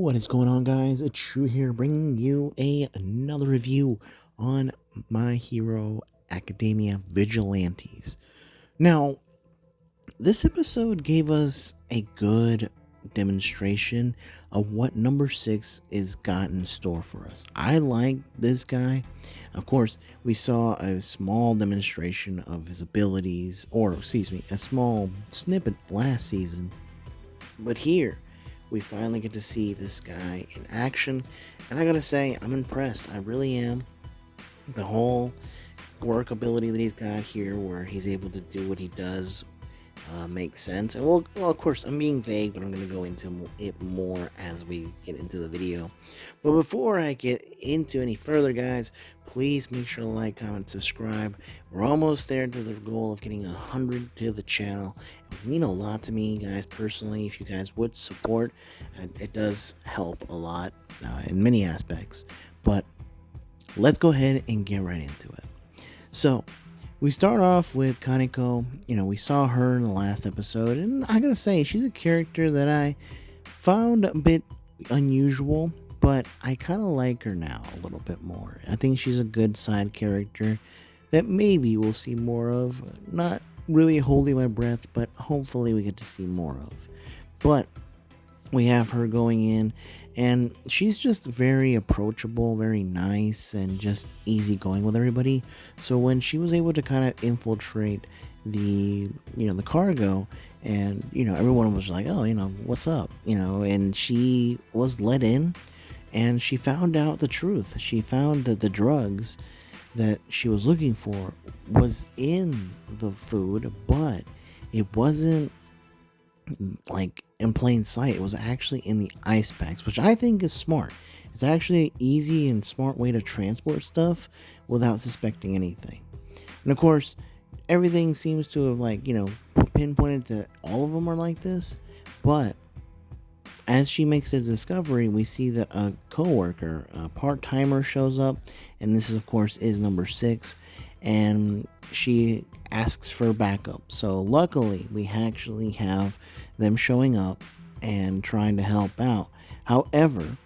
What is going on, guys? It's True here, bringing you another review on My Hero Academia Vigilantes. Now, this episode gave us a good demonstration of what number 6 is got in store for us. I like this guy. Of course, we saw a small demonstration of his abilities, or excuse me, a small snippet last season. But here, we finally get to see this guy in action, and I gotta say, I'm impressed. I really am. The whole work ability that he's got here, where he's able to do what he does, makes sense. And well, of course, I'm being vague, but I'm going to go into it more as we get into the video. But before I get into any further, guys, please make sure to like, comment, subscribe. We're almost there to the goal of getting 100 to the channel. It would mean a lot to me, guys, personally. If you guys would support, it does help a lot in many aspects. But let's go ahead and get right into it. So, we start off with Kaneko. We saw her in the last episode, and I gotta say, she's a character that I found a bit unusual, but I kind of like her now a little bit more. I think she's a good side character that maybe we'll see more of. Not really holding my breath, but hopefully we get to see more of. But we have her going in, and she's just very approachable, very nice, and just easygoing with everybody. So when she was able to kind of infiltrate the cargo, and everyone was like, oh, what's up, and she was let in, and she found out the truth. She found that the drugs that she was looking for was in the food, but it wasn't like in plain sight. It was actually in the ice packs, which I think is smart. It's actually an easy and smart way to transport stuff without suspecting anything. And of course, everything seems to have pinpointed that all of them are like this. But as she makes this discovery, we see that a co-worker, a part-timer, shows up, and this is, of course, is number 6, and she asks for backup. So luckily, we actually have them showing up and trying to help out. However,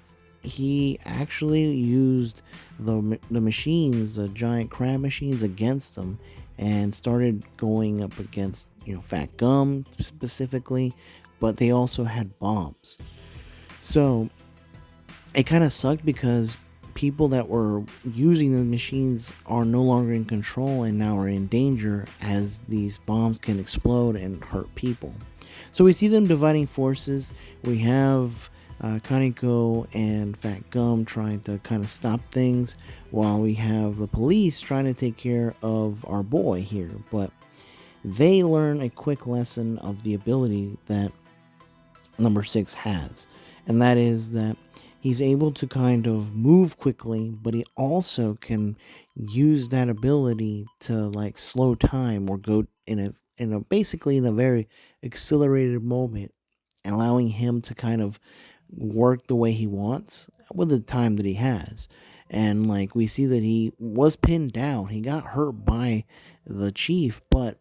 he actually used the machines, the giant crab machines, against them, and started going up against FATGUM specifically, but they also had bombs. So it kind of sucked because people that were using the machines are no longer in control and now are in danger, as these bombs can explode and hurt people. So we see them dividing forces. We have Kaneko and FATGUM trying to kind of stop things, while we have the police trying to take care of our boy here. But they learn a quick lesson of the ability that number 6 has, and that is that he's able to kind of move quickly, but he also can use that ability to slow time, or go in a basically in a very accelerated moment, allowing him to kind of work the way he wants with the time that he has. And we see that he was pinned down. He got hurt by the chief, but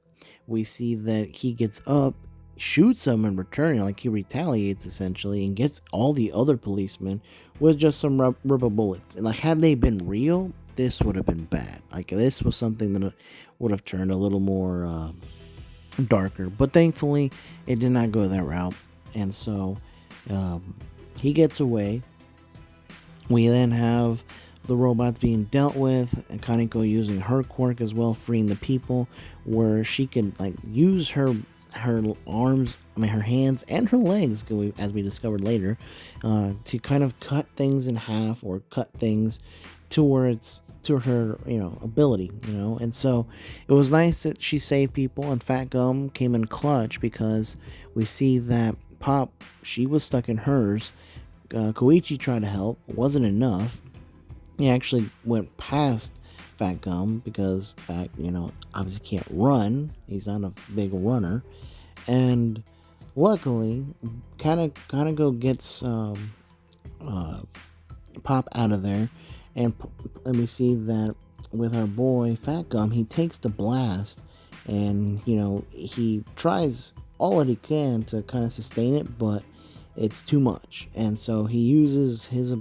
we see that he gets up, shoots him in return, he retaliates essentially, and gets all the other policemen with just some rubber bullets. And had they been real, this would have been bad. This was something that would have turned a little more darker, but thankfully it did not go that route. And so he gets away. We then have the robots being dealt with, and Kaneko using her quirk as well, freeing the people, where she can use her arms, her hands and her legs, as we discovered later, to kind of cut things in half, or cut things to where it's to her ability. And so it was nice that she saved people, and FATGUM came in clutch, because we see that Pop, she was stuck in hers. Koichi tried to help, wasn't enough. He actually went past FATGUM, because obviously can't run. He's not a big runner. And luckily, Kaneko gets Pop out of there, and we see that with our boy FATGUM, he takes the blast, and he tries all that he can to kind of sustain it, but it's too much. And so he uses his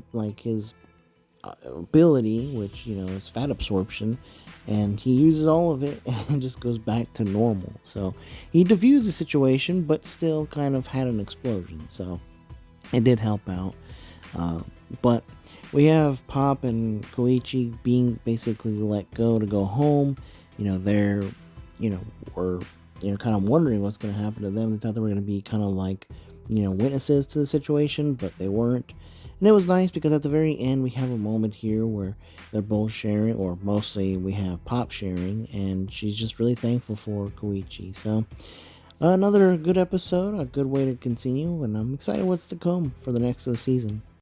ability, which is fat absorption, and he uses all of it and just goes back to normal. So he diffused the situation, but still kind of had an explosion. So it did help out. But we have Pop and Koichi being basically let go to go home. They're, were, kind of wondering what's going to happen to them. They thought they were going to be kind of like, witnesses to the situation, but they weren't. And it was nice because at the very end, we have a moment here where they're both sharing, or mostly we have Pop sharing, and she's just really thankful for Koichi. So, another good episode, a good way to continue, and I'm excited what's to come for the next of the season.